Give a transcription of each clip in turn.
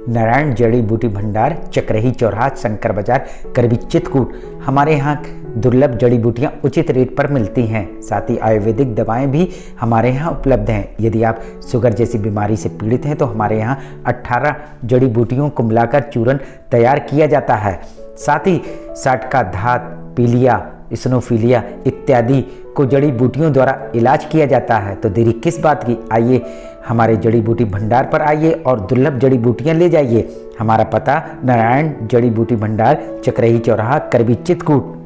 नारायण जड़ी बूटी भंडार, चकरही चौराहा, शंकर बाजार, करबी चित्रकूट। हमारे यहाँ दुर्लभ जड़ी बूटियाँ उचित रेट पर मिलती हैं। साथ ही आयुर्वेदिक दवाएं भी हमारे यहाँ उपलब्ध हैं। यदि आप शुगर जैसी बीमारी से पीड़ित हैं तो हमारे यहाँ 18 जड़ी बूटियों को मिलाकर चूर्ण तैयार किया जाता है। साथ ही साटका धात, पीलिया, इस्नोफिलिया इत्यादि को जड़ी बूटियों द्वारा इलाज किया जाता है। तो देरी किस बात की, आइए हमारे जड़ी बूटी भंडार पर आइए और दुर्लभ जड़ी बूटियां ले जाइए। हमारा पता नारायण जड़ी बूटी भंडार, चकरही चौराहा, करबी चित्रकूट।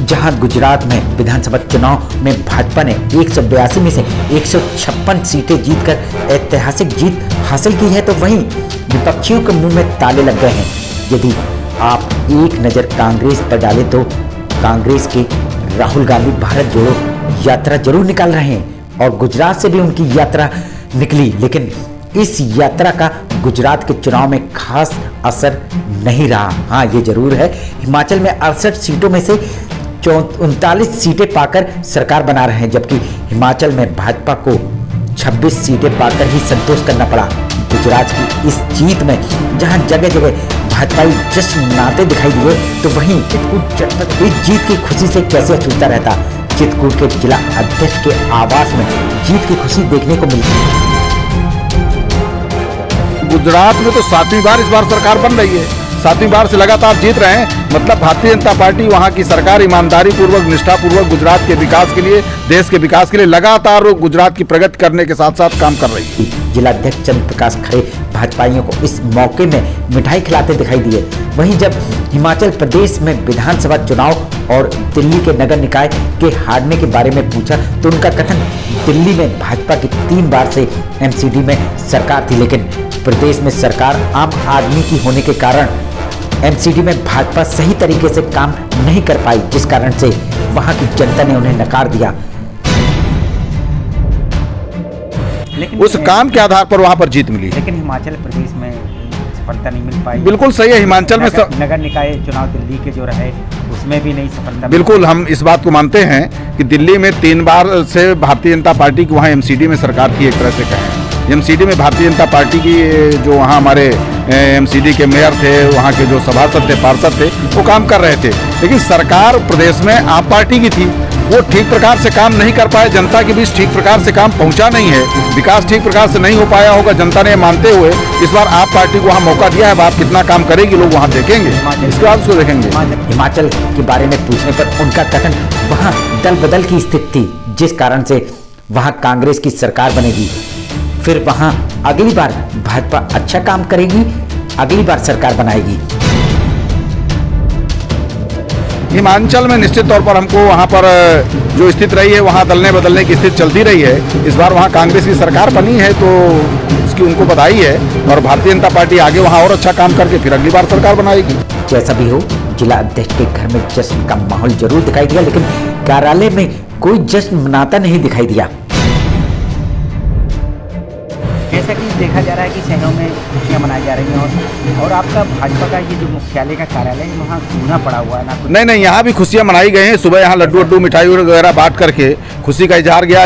जहां गुजरात में विधानसभा चुनाव में भाजपा ने 182 में से 156 सीटें जीतकर ऐतिहासिक जीत हासिल की है, तो वहीं विपक्षियों के मुंह में ताले लग गए हैं। यदि आप एक नज़र कांग्रेस पर डालें तो कांग्रेस के राहुल गांधी भारत जोड़ो यात्रा जरूर निकाल रहे हैं और गुजरात से भी उनकी यात्रा निकली, लेकिन इस यात्रा का गुजरात के चुनाव में खास असर नहीं रहा। हाँ, ये जरूर है, हिमाचल में 68 सीटों में से 39 सीटें पाकर सरकार बना रहे हैं, जबकि हिमाचल में भाजपा को 26 सीटें पाकर ही संतोष करना पड़ा। गुजरात की इस जीत में जहां जगह जगह भाजपाई जश्न मनाते दिखाई दिए, तो वहीं चित्रकूट जनपद इस जीत की खुशी से कैसे अछूता रहता। चित्रकूट के जिला अध्यक्ष के आवास में जीत की खुशी देखने को मिली। गुजरात में तो 7वीं बार इस बार सरकार बन रही है, 7वीं बार से लगातार जीत रहे हैं। मतलब भारतीय जनता पार्टी, वहां की सरकार ईमानदारी पूर्वक, निष्ठा पूर्वक गुजरात के विकास के लिए, देश के विकास के लिए लगातार गुजरात की प्रगति करने के साथ साथ काम कर रही है। जिला अध्यक्ष चंद्र प्रकाश खरे भाजपाइयों को इस मौके में मिठाई खिलाते दिखाई दिए। वहीं जब हिमाचल प्रदेश में विधानसभा चुनाव और दिल्ली के नगर निकाय के हारने के बारे में पूछा तो उनका कथन, दिल्ली में भाजपा की 3 बार से एमसीडी में सरकार थी, लेकिन प्रदेश में सरकार आम आदमी की होने के कारण एमसीडी में भाजपा सही तरीके से काम नहीं कर पाई, जिस कारण से वहां की जनता ने उन्हें नकार दिया। लेकिन उस काम के आधार पर वहां पर जीत मिली। लेकिन हिमाचल प्रदेश में सफलता नहीं मिल पाई। बिल्कुल सही है, हिमाचल में नगर निकाय चुनाव दिल्ली के जो रहे उसमें भी नहीं सफलता। बिल्कुल, हम इस बात को मानते हैं कि दिल्ली में 3 बार से भारतीय जनता पार्टी की वहाँ एमसीडी में सरकार की, एक तरह से कहें एमसीडी में भारतीय जनता पार्टी की जो वहाँ हमारे एमसीडी के मेयर थे, वहाँ के जो सभासद थे, पार्षद थे, वो काम कर रहे थे। लेकिन सरकार प्रदेश में आप पार्टी की थी, वो ठीक प्रकार से काम नहीं कर पाए, जनता के बीच ठीक प्रकार से काम पहुंचा नहीं है, विकास ठीक प्रकार से नहीं हो पाया होगा। जनता ने मानते हुए इस बार आप पार्टी को वहाँ मौका दिया है। आप कितना काम करेगी लोग वहाँ देखेंगे, इसके बाद उसको देखेंगे। हिमाचल के बारे में पूछने पर उनका कथन, वहाँ दल बदल की स्थिति थी, जिस कारण से वहाँ कांग्रेस की सरकार बनेगी, फिर वहाँ अगली बार भाजपा अच्छा काम करेगी, अगली बार सरकार बनाएगी। हिमाचल में निश्चित तौर पर हमको वहाँ पर जो स्थिति रही है, वहाँ दलने बदलने की स्थिति चलती रही है। इस बार वहाँ कांग्रेस की सरकार बनी है तो उसकी उनको बधाई है, और भारतीय जनता पार्टी आगे वहाँ और अच्छा काम करके फिर अगली बार सरकार बनाएगी। जैसा भी हो, जिला अध्यक्ष के घर में जश्न का माहौल जरूर दिखाई दिया, लेकिन कार्यालय में कोई जश्न मनाता नहीं दिखाई दिया। जैसा कि देखा जा रहा है कि शहरों में खुशियाँ मनाई जा रही हैं और आपका भाजपा का ये जो मुख्यालय का कार्यालय है वहाँ सूना पड़ा हुआ है ना? नहीं, यहाँ भी खुशियाँ मनाई गई हैं। सुबह यहाँ लड्डू मिठाई वगैरह बांट करके खुशी का इजहार किया गया।